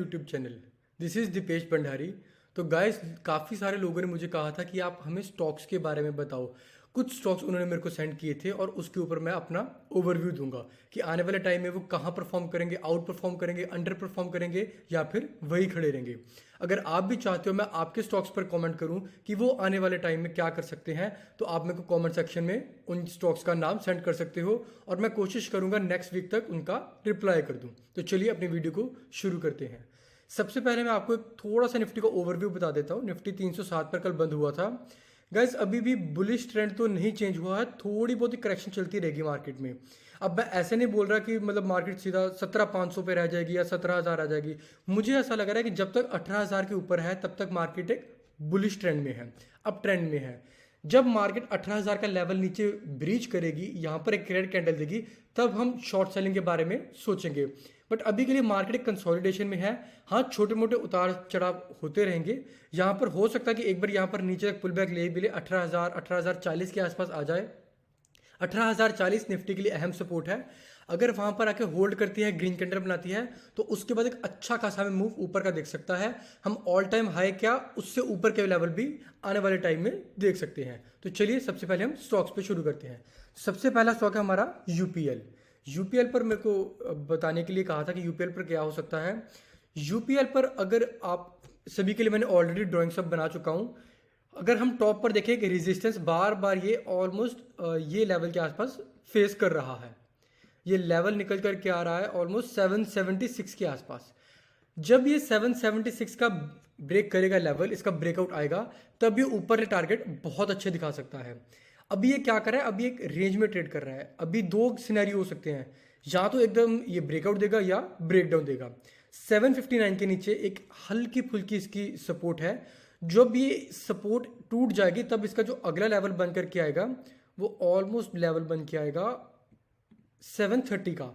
YouTube channel. This is Dipesh Bhandari. तो guys, काफ़ी सारे लोगों ने मुझे कहा था कि आप हमें स्टॉक्स के बारे में बताओ। कुछ स्टॉक्स उन्होंने मेरे को सेंड किए थे और उसके ऊपर मैं अपना ओवरव्यू दूंगा कि आने वाले टाइम में वो कहाँ परफॉर्म करेंगे, आउट परफॉर्म करेंगे, अंडर परफॉर्म करेंगे या फिर वही खड़े रहेंगे। अगर आप भी चाहते हो मैं आपके स्टॉक्स पर कमेंट करूं कि वो आने वाले टाइम में क्या कर सकते हैं, तो आप मेरे को कमेंट सेक्शन में उन स्टॉक्स का नाम सेंड कर सकते हो और मैं कोशिश करूंगा नेक्स्ट वीक तक उनका रिप्लाई कर दूं। तो चलिए अपनी वीडियो को शुरू करते हैं। सबसे पहले मैं आपको एक थोड़ा सा निफ्टी का ओवरव्यू बता देता हूँ। निफ्टी 307 पर कल बंद हुआ था। गाइस, अभी भी बुलिश ट्रेंड तो नहीं चेंज हुआ है, थोड़ी बहुत ही करेक्शन चलती रहेगी मार्केट में। अब मैं ऐसे नहीं बोल रहा कि मतलब मार्केट सीधा 17,500 पे रह जाएगी या 17,000 आ जाएगी। मुझे ऐसा लग रहा है कि जब तक 18,000 के ऊपर है तब तक मार्केट एक बुलिश ट्रेंड में है, अप ट्रेंड में है। जब मार्केट 18,000 का लेवल नीचे ब्रीच करेगी, यहाँ पर एक रेड कैंडल देगी, तब हम शॉर्ट सेलिंग के बारे में सोचेंगे। बट अभी के लिए मार्केट एक कंसोलिडेशन में है। हाँ, छोटे मोटे उतार चढ़ाव होते रहेंगे। यहाँ पर हो सकता है कि एक बार यहाँ पर नीचे तक पुल बैक ले भी ले, 18,000 18,040 के आसपास आ जाए। 18,040 निफ्टी के लिए अहम सपोर्ट है। अगर वहां पर आके होल्ड करती है, ग्रीन कैंडल बनाती है, तो उसके बाद एक अच्छा खासा हमें मूव ऊपर का देख सकता है। हम ऑल टाइम हाई क्या उससे ऊपर के लेवल भी आने वाले टाइम में देख सकते हैं। तो चलिए सबसे पहले हम स्टॉक्स पे शुरू करते हैं। सबसे पहला स्टॉक है हमारा यूपीएल। यूपीएल पर मेरे को बताने के लिए कहा था कि यूपीएल पर क्या हो सकता है। यूपीएल पर अगर आप सभी के लिए मैंने ऑलरेडी ड्राइंग सब बना चुका हूं। अगर हम टॉप पर देखें कि रेजिस्टेंस बार बार ये ऑलमोस्ट ये लेवल के आसपास फेस कर रहा है। ये लेवल निकल कर के आ रहा है ऑलमोस्ट 776 के आसपास। जब ये 776 का ब्रेक करेगा लेवल, इसका ब्रेकआउट आएगा, तब ये ऊपर के टारगेट बहुत अच्छे दिखा सकता है। अभी ये क्या कर रहा है, अभी एक रेंज में ट्रेड कर रहा है। अभी दो सिनेरियो हो सकते हैं, या तो एकदम ये ब्रेकआउट देगा या ब्रेकडाउन देगा। 759 के नीचे एक हल्की फुल्की इसकी सपोर्ट है। जब ये सपोर्ट टूट जाएगी तब इसका जो अगला लेवल बन करके आएगा वो ऑलमोस्ट लेवल बन के आएगा 730 का।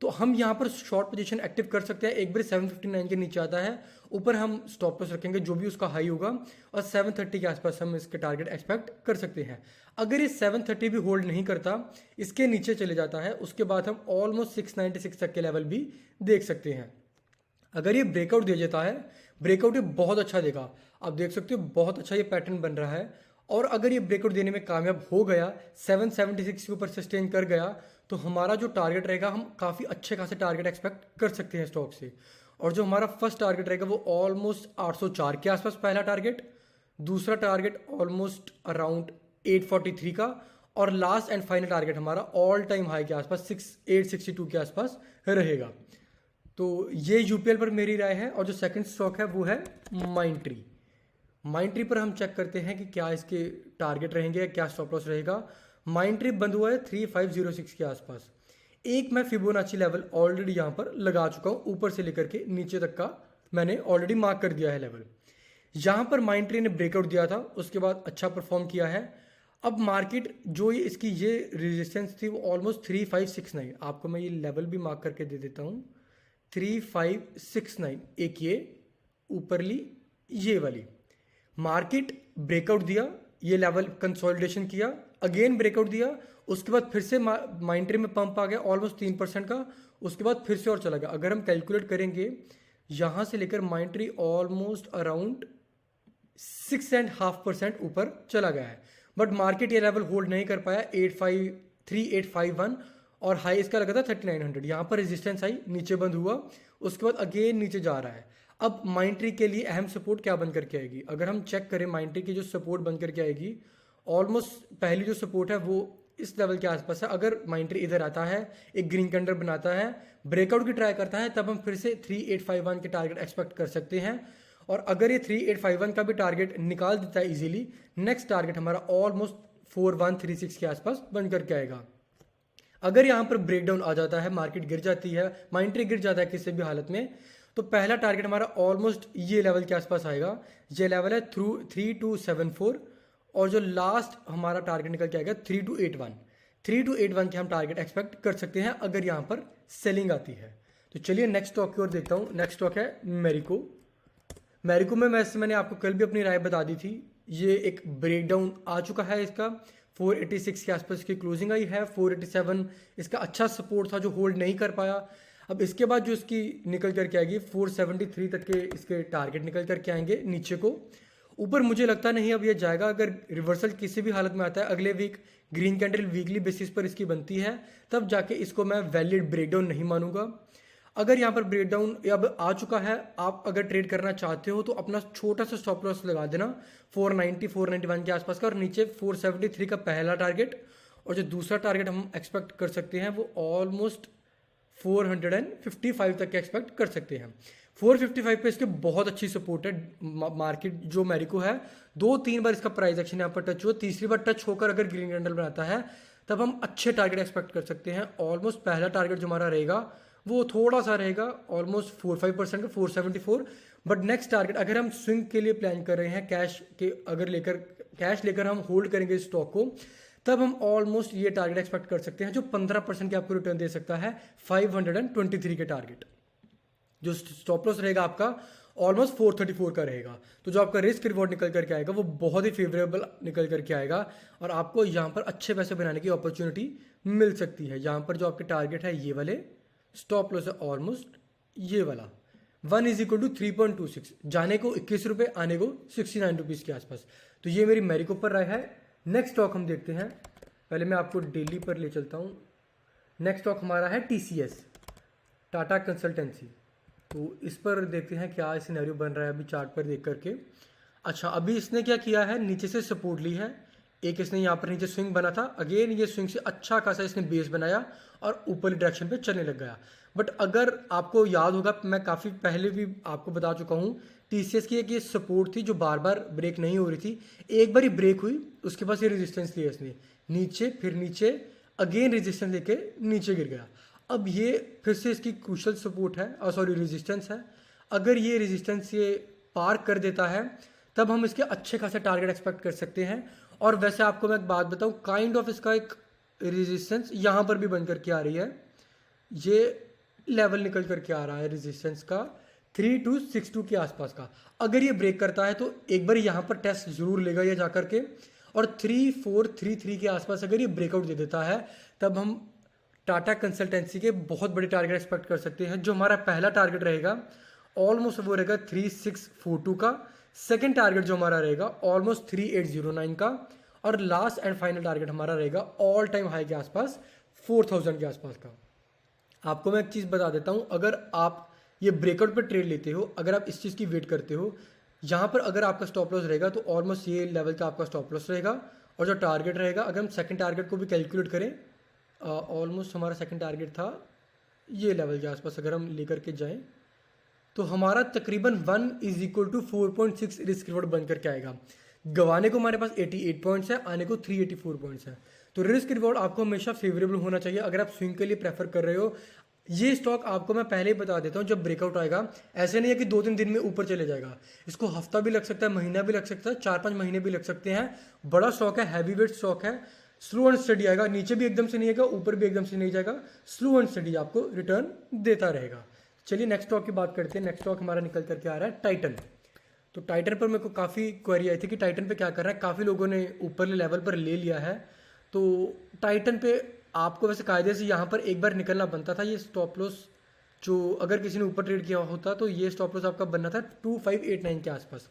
तो हम यहाँ पर शॉर्ट पोजीशन एक्टिव कर सकते हैं। एक बार 759 के नीचे आता है, ऊपर हम स्टॉप लॉस रखेंगे जो भी उसका हाई होगा, और 730 के आसपास हम इसके टारगेट एक्सपेक्ट कर सकते हैं। अगर ये 730 भी होल्ड नहीं करता, इसके नीचे चले जाता है, उसके बाद हम ऑलमोस्ट 696 तक के लेवल भी देख सकते हैं। अगर ये ब्रेकआउट दे देता है, ब्रेकआउट ये बहुत अच्छा देगा। आप देख सकते हो बहुत अच्छा ये पैटर्न बन रहा है। और अगर ये ब्रेकआउट देने में कामयाब हो गया, 776 के ऊपर सस्टेन कर गया, तो हमारा जो टारगेट रहेगा, हम काफ़ी अच्छे खासे टारगेट एक्सपेक्ट कर सकते हैं स्टॉक से। और जो हमारा फर्स्ट टारगेट रहेगा वो ऑलमोस्ट 804 के आसपास पहला टारगेट, दूसरा टारगेट ऑलमोस्ट अराउंड 843 का, और लास्ट एंड फाइनल टारगेट हमारा ऑल टाइम हाई के आसपास 862 के आसपास रहेगा। तो ये यूपीएल पर मेरी राय है। और जो सेकंड स्टॉक है वो है माइंडट्री। माइंडट्री पर हम चेक करते हैं कि क्या इसके टारगेट रहेंगे या क्या स्टॉप लॉस रहेगा। माइंडट्री बंद हुआ है 3506 के आसपास। एक मैं फिबोनाची लेवल ऑलरेडी यहाँ पर लगा चुका हूँ, ऊपर से लेकर के नीचे तक का मैंने ऑलरेडी मार्क कर दिया है लेवल। यहाँ पर माइंडट्री ने ब्रेकआउट दिया था, उसके बाद अच्छा परफॉर्म किया है। अब मार्केट जो ये इसकी ये रेजिस्टेंस थी वो ऑलमोस्ट 3569, आपको मैं ये लेवल भी मार्क करके दे देता हूँ। 3569 एक ये ऊपरली ये वाली मार्केट ब्रेकआउट दिया, ये लेवल कंसोलिडेशन किया, अगेन ब्रेकआउट दिया, उसके बाद फिर से माइंडट्री में पंप आ गया ऑलमोस्ट 3% का, उसके बाद फिर से और चला गया। अगर हम कैलकुलेट करेंगे यहाँ से लेकर माइंडट्री ऑलमोस्ट अराउंड 6.5% ऊपर चला गया है। बट मार्केट ये लेवल होल्ड नहीं कर पाया, 853,851, और हाई इसका लगा था 3900। यहाँ पर रेजिस्टेंस आई, नीचे बंद हुआ, उसके बाद अगेन नीचे जा रहा है। अब माइंडट्री के लिए अहम सपोर्ट क्या बन करके आएगी, अगर हम चेक करें माइंडट्री की जो सपोर्ट बन करके आएगी, ऑलमोस्ट पहली जो सपोर्ट है वो इस लेवल के आसपास है। अगर माइंडट्री इधर आता है, एक ग्रीन कैंडल बनाता है, ब्रेकआउट की ट्राई करता है, तब हम फिर से 3851 के टारगेट एक्सपेक्ट कर सकते हैं। और अगर ये 3851 का भी टारगेट निकाल देता है इजीली, नेक्स्ट टारगेट हमारा ऑलमोस्ट 4136 के आसपास बन करके आएगा। अगर यहाँ पर ब्रेकडाउन आ जाता है, मार्केट गिर जाती है, माइंडट्री गिर जाता है किसी भी हालत में, तो पहला टारगेट हमारा ऑलमोस्ट ये लेवल के आसपास आएगा। ये लेवल है 3274, और जो लास्ट हमारा टारगेट निकल के आएगा 3281। 3281 के हम टारगेट एक्सपेक्ट कर सकते हैं अगर यहाँ पर सेलिंग आती है। तो चलिए नेक्स्ट स्टॉक की ओर देखता हूँ। नेक्स्ट स्टॉक है मैरिको। मैरिको में मैंने आपको कल भी अपनी राय बता दी थी। ये एक ब्रेकडाउन आ चुका है इसका, 486 के आसपास की क्लोजिंग आई है। 487 इसका अच्छा सपोर्ट था जो होल्ड नहीं कर पाया। अब इसके बाद जो इसकी निकल करके आएगी 473 तक के इसके टारगेट निकल करके आएंगे नीचे को। ऊपर मुझे लगता नहीं अब ये जाएगा, अगर रिवर्सल किसी भी हालत में आता है अगले week green candle weekly basis पर इसकी बनती है तब जाके इसको मैं वैलिड ब्रेकडाउन नहीं मानूंगा। अगर यहाँ पर ब्रेकडाउन अब आ चुका है, आप अगर ट्रेड करना चाहते हो तो अपना छोटा सा स्टॉप लॉस लगा देना 490 491 के आसपास का, और नीचे 473 का पहला टारगेट, और जो दूसरा टारगेट हम एक्सपेक्ट कर सकते हैं वो ऑलमोस्ट 455 तक के एक्सपेक्ट कर सकते हैं। 455 पे इसके बहुत अच्छी सपोर्ट है। मार्केट जो मैरिको है 2-3 बार इसका प्राइस एक्शन यहाँ पर टच हुआ, तीसरी बार टच होकर अगर ग्रीन कैंडल बनाता है तब हम अच्छे टारगेट एक्सपेक्ट कर सकते हैं। ऑलमोस्ट पहला टारगेट जो हमारा रहेगा वो थोड़ा सा रहेगा ऑलमोस्ट 4-5% का 474, बट नेक्स्ट टारगेट अगर हम स्विंग के लिए प्लान कर रहे हैं कैश के, अगर कैश लेकर हम होल्ड करेंगे इस स्टॉक को, तब हम ऑलमोस्ट ये टारगेट एक्सपेक्ट कर सकते हैं जो 15% के आपको रिटर्न दे सकता है 523 के टारगेट। जो स्टॉप लॉस रहेगा आपका ऑलमोस्ट 434 का रहेगा। तो जो आपका रिस्क रिवॉर्ड निकल करके आएगा वो बहुत ही फेवरेबल निकल करके आएगा और आपको यहाँ पर अच्छे पैसे बनाने की अपॉर्चुनिटी मिल सकती है। यहाँ पर जो आपके टारगेट है ये वाले, स्टॉप लॉस है ऑलमोस्ट ये वाला 1 = 3.26, जाने को 21 रुपये, आने को 69 रुपीज़ के आसपास। तो ये मेरी मैरिको पर राय है। नेक्स्ट स्टॉक हम देखते हैं, पहले मैं आपको डेली पर ले चलता हूँ। नेक्स्ट स्टॉक हमारा है TCS, टाटा कंसल्टेंसी। तो इस पर देखते हैं क्या सिनेरियो बन रहा है अभी चार्ट पर देख करके। अच्छा, अभी इसने क्या किया है, नीचे से सपोर्ट ली है, एक इसने यहाँ पर नीचे स्विंग बना था, अगेन ये स्विंग से अच्छा खासा इसने बेस बनाया और ऊपर डायरेक्शन पे चलने लग गया। बट अगर आपको याद होगा, मैं काफ़ी पहले भी आपको बता चुका हूँ, TCS की एक ये सपोर्ट थी जो बार बार ब्रेक नहीं हो रही थी। एक बार ही ब्रेक हुई, उसके बाद ये रेजिस्टेंस लिया इसने, नीचे फिर नीचे, अगेन रेजिस्टेंस लेके नीचे गिर गया। अब ये फिर से इसकी क्रूशल सपोर्ट है, सॉरी रेजिस्टेंस है। अगर ये रेजिस्टेंस ये पार कर देता है तब हम इसके अच्छे खासे टारगेट एक्सपेक्ट कर सकते हैं। और वैसे आपको मैं एक बात बताऊं, काइंड ऑफ इसका एक रेजिस्टेंस यहाँ पर भी बन करके आ रही है, ये लेवल निकल करके आ रहा है रेजिस्टेंस का 3262 के आसपास का। अगर ये ब्रेक करता है तो एक बार यहाँ पर टेस्ट जरूर लेगा ये जाकर के, और 3433 के आसपास अगर ये ब्रेकआउट दे देता है तब हम टाटा कंसल्टेंसी के बहुत बड़े टारगेट एक्सपेक्ट कर सकते हैं। जो हमारा पहला टारगेट रहेगा ऑलमोस्ट वो रहेगा 3642 का, सेकेंड टारगेट जो हमारा रहेगा ऑलमोस्ट 3809 का, और लास्ट एंड फाइनल टारगेट हमारा रहेगा ऑल टाइम हाई के आसपास 4000 के आसपास का। आपको मैं एक चीज़ बता देता हूँ, अगर आप ये ब्रेकआउट पर ट्रेड लेते हो, अगर आप इस चीज़ की वेट करते हो, यहाँ पर अगर आपका स्टॉप लॉस रहेगा तो ऑलमोस्ट ये लेवल का आपका स्टॉप लॉस रहेगा, और जो टारगेट रहेगा अगर हम सेकंड टारगेट को भी कैलकुलेट करें, ऑलमोस्ट हमारा सेकंड टारगेट था ये लेवल के आसपास, अगर हम लेकर के जाएं तो हमारा तकरीबन 1 = 4.6 रिस्क रिवॉर्ड बन करके आएगा। गंवाने को हमारे पास 88 पॉइंट्स है, आने को 384 पॉइंट्स है। तो रिस्क रिवॉर्ड आपको हमेशा फेवरेबल होना चाहिए अगर आप स्विंग के लिए प्रेफर कर रहे हो। ये स्टॉक आपको मैं पहले ही बता देता हूँ, जब ब्रेकआउट आएगा ऐसे नहीं है कि 2-3 दिन में ऊपर चले जाएगा, इसको हफ्ता भी लग सकता है, महीना भी लग सकता है, 4-5 महीने भी लग सकते हैं। बड़ा स्टॉक है, हैवी वेट स्टॉक है, स्लो एंड स्टडी आएगा, नीचे भी एकदम से नहीं आएगा, ऊपर भी एकदम से नहीं जाएगा, स्लो एंड स्टडी आपको रिटर्न देता रहेगा। चलिए नेक्स्ट स्टॉक की बात करते हैं। नेक्स्ट स्टॉक हमारा निकल करके आ रहा है टाइटन। तो टाइटन पर मेरे को काफ़ी क्वेरी आई थी कि टाइटन पे क्या कर रहा है, काफ़ी लोगों ने ऊपर लेवल पर ले लिया है। तो टाइटन पे आपको वैसे कायदे से यहाँ पर एक बार निकलना बनता था। ये स्टॉप लॉस जो अगर किसी ने ऊपर ट्रेड किया होता तो ये स्टॉप लॉस आपका बनना था 2589 के आसपास।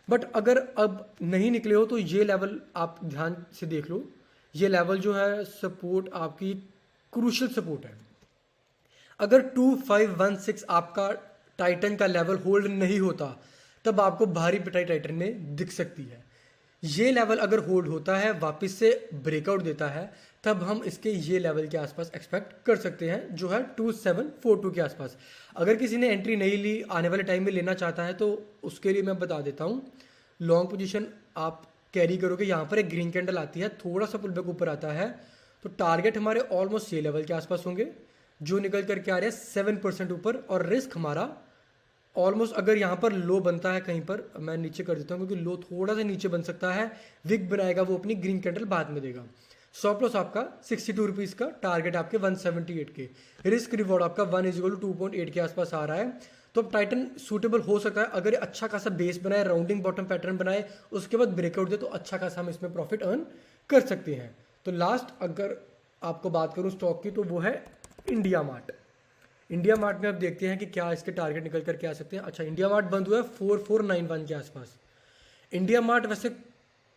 बट अगर अब नहीं निकले हो तो ये लेवल आप ध्यान से देख लो, ये लेवल जो है सपोर्ट आपकी क्रूशल सपोर्ट है। अगर 2516 आपका टाइटन का लेवल होल्ड नहीं होता तब आपको भारी पिटाई टाइटन में दिख सकती है। ये लेवल अगर होल्ड होता है, वापस से ब्रेकआउट देता है, तब हम इसके ये लेवल के आसपास एक्सपेक्ट कर सकते हैं जो है 2742 के आसपास। अगर किसी ने एंट्री नहीं ली, आने वाले टाइम में लेना चाहता है, तो उसके लिए मैं बता देता हूँ, लॉन्ग पोजीशन आप कैरी करोगे। यहाँ पर एक ग्रीन कैंडल आती है, थोड़ा सा पुलबैक ऊपर आता है, तो टारगेट हमारे ऑलमोस्ट ये लेवल के आसपास होंगे जो निकल करके आ रहे हैं 7% ऊपर, और रिस्क हमारा ऑलमोस्ट अगर यहाँ पर लो बनता है कहीं पर, मैं नीचे कर देता हूँ क्योंकि लो थोड़ा सा नीचे बन सकता है, विक बनाएगा वो अपनी ग्रीन कैंडल बाद में देगा। स्टॉप लॉस आपका 62 रुपीज़ का, टारगेट आपके 178 के, रिस्क रिवॉर्ड आपका 1 = 2.8 के आसपास आ रहा है। तो अब टाइटन सूटेबल हो सकता है अगर ये अच्छा खासा बेस बनाए, राउंडिंग बॉटम पैटर्न बनाए, उसके बाद ब्रेकआउट दे, तो अच्छा खासा हम इसमें प्रॉफिट अर्न कर सकते हैं। तो लास्ट अगर आपको बात करूँ स्टॉक की तो वो है इंडिया मार्ट। इंडिया मार्ट में अब देखते हैं कि क्या इसके टारगेट निकल कर के आ सकते हैं। अच्छा, इंडिया मार्ट बंद हुआ है 4491 के आसपास। इंडिया मार्ट वैसे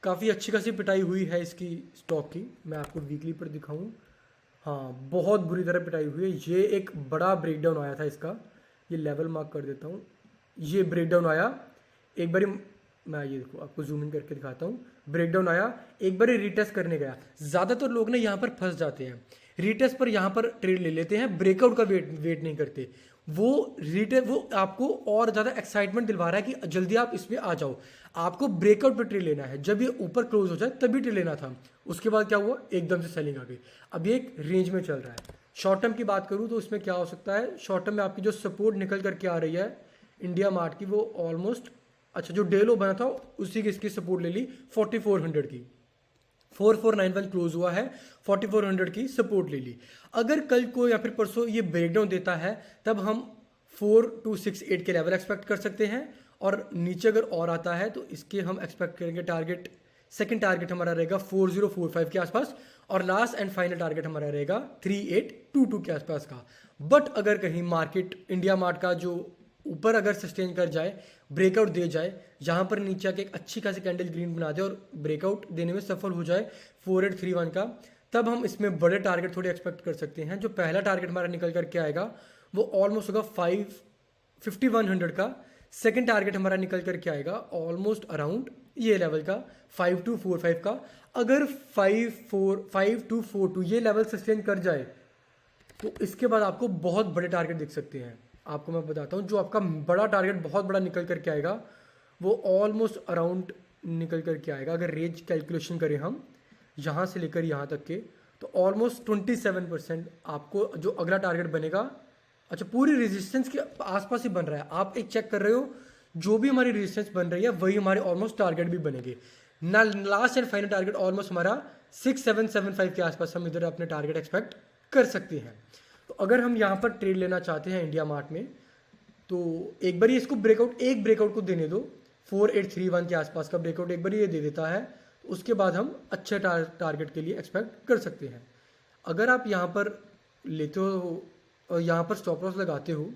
काफ़ी अच्छी खासी पिटाई हुई है इसकी स्टॉक की, मैं आपको वीकली पर दिखाऊं। हाँ, बहुत बुरी तरह पिटाई हुई है। ये एक बड़ा ब्रेकडाउन आया था इसका, ये लेवल मार्क कर देता हूँ। ये ब्रेकडाउन आया एक बारी, मैं ये देखो आपको जूम इन करके दिखाता हूँ। ब्रेकडाउन आया, एक बारी रीटेस्ट करने गया। ज़्यादातर लोग ना यहाँ पर फंस जाते हैं, रीटेस्ट पर यहाँ पर ट्रेड ले लेते हैं, ब्रेकआउट का वेट नहीं करते। वो आपको और ज़्यादा एक्साइटमेंट दिलवा रहा है कि जल्दी आप इसमें आ जाओ। आपको ब्रेकआउट पर ट्रेड लेना है, जब ये ऊपर क्लोज हो जाए तभी ट्रेड लेना था। उसके बाद क्या हुआ, एकदम से सेलिंग आ गई। अब ये एक रेंज में चल रहा है। शॉर्ट टर्म की बात करूँ तो इसमें क्या हो सकता है, शॉर्ट टर्म में आपकी जो सपोर्ट निकल करके आ रही है इंडिया मार्ट की, वो ऑलमोस्ट, अच्छा जो डे लो बना था उसी की इसकी सपोर्ट ले ली 4400 की। 4491 क्लोज हुआ है, 4400 की सपोर्ट ले ली। अगर कल को या फिर परसों ये ब्रेकडाउन देता है तब हम 4268 के लेवल एक्सपेक्ट कर सकते हैं। और नीचे अगर और आता है तो इसके हम एक्सपेक्ट करेंगे टारगेट, सेकंड टारगेट हमारा रहेगा 4045 के आसपास, और लास्ट एंड फाइनल टारगेट हमारा रहेगा 3822 के आसपास का। बट अगर कहीं मार्केट इंडिया मार्ट का जो ऊपर अगर सस्टेन कर जाए, ब्रेकआउट दे जाए, जहां पर नीचे आके एक अच्छी खासी कैंडल ग्रीन बना दे और ब्रेकआउट देने में सफल हो जाए 4831 का, तब हम इसमें बड़े टारगेट थोड़े एक्सपेक्ट कर सकते हैं। जो पहला टारगेट हमारा निकल करके आएगा वो ऑलमोस्ट होगा 5100 का। सेकंड टारगेट हमारा निकल करके आएगा ऑलमोस्ट अराउंड ये लेवल का 5245 का। अगर 5242 ये लेवल सस्टेन कर जाए तो इसके बाद आपको बहुत बड़े टारगेट दिख सकते हैं। आपको मैं बताता हूँ, जो आपका बड़ा टारगेट बहुत बड़ा निकल करके आएगा वो ऑलमोस्ट अराउंड निकल करके आएगा। अगर रेंज कैलकुलेशन करें हम यहाँ से लेकर यहाँ तक के, तो ऑलमोस्ट 27% आपको जो अगला टारगेट बनेगा। अच्छा, पूरी रेजिस्टेंस के आसपास ही बन रहा है, आप एक चेक कर रहे हो, जो भी हमारी रेजिस्टेंस बन रही है वही हमारे ऑलमोस्ट टारगेट भी बनेंगे ना। Last and final target almost हमारा 6775 के आसपास हम इधर अपने टारगेट एक्सपेक्ट कर सकते हैं। तो अगर हम यहाँ पर ट्रेड लेना चाहते हैं इंडिया मार्ट में, तो एक बार इसको एक ब्रेकआउट को देने दो, 4831 के आसपास का ब्रेकआउट एक बार ये दे देता है, तो उसके बाद हम अच्छे टारगेट के लिए एक्सपेक्ट कर सकते हैं। अगर आप यहाँ पर लेते हो और यहाँ पर स्टॉप लॉस लगाते हो,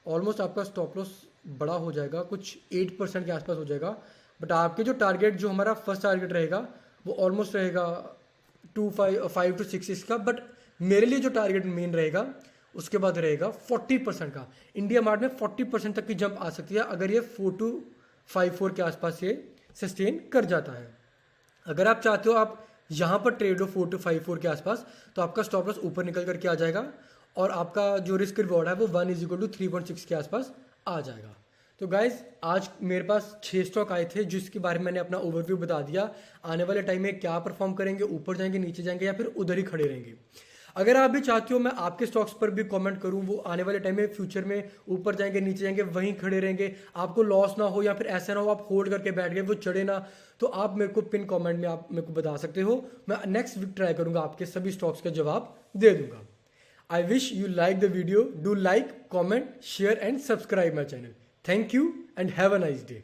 ऑलमोस्ट आपका स्टॉप लॉस बड़ा हो जाएगा, कुछ 8% के आसपास हो जाएगा। बट आपके जो टारगेट, जो हमारा फर्स्ट टारगेट रहेगा वो ऑलमोस्ट रहेगा 5 to 6 का। बट मेरे लिए जो टारगेट मेन रहेगा उसके बाद रहेगा 40% का। इंडिया मार्ट में 40% तक की जंप आ सकती है अगर ये 4254 के आसपास ये सस्टेन कर जाता है। अगर आप चाहते हो आप यहाँ पर ट्रेड हो 4254 के आसपास, तो आपका स्टॉप लॉस ऊपर निकल करके आ जाएगा और आपका जो रिस्क रिवॉर्ड है वो 1 = 3.6 के आसपास आ जाएगा। तो गाइज, आज मेरे पास 6 स्टॉक आए थे जिसके बारे में मैंने अपना ओवरव्यू बता दिया। आने वाले टाइम में क्या परफॉर्म करेंगे, ऊपर जाएंगे, नीचे जाएंगे, या फिर उधर ही खड़े रहेंगे। अगर आप भी चाहते हो मैं आपके स्टॉक्स पर भी कमेंट करूं, वो आने वाले टाइम में फ्यूचर में ऊपर जाएंगे, नीचे जाएंगे, वहीं खड़े रहेंगे, आपको लॉस ना हो, या फिर ऐसा ना हो आप होल्ड करके बैठ गए वो चढ़े ना, तो आप मेरे को पिन कमेंट में आप मेरे को बता सकते हो। मैं नेक्स्ट वीक ट्राई करूंगा आपके सभी स्टॉक्स का जवाब दे दूंगा। I wish you like the video. Do like, comment, share and subscribe my channel. Thank you and have a nice day.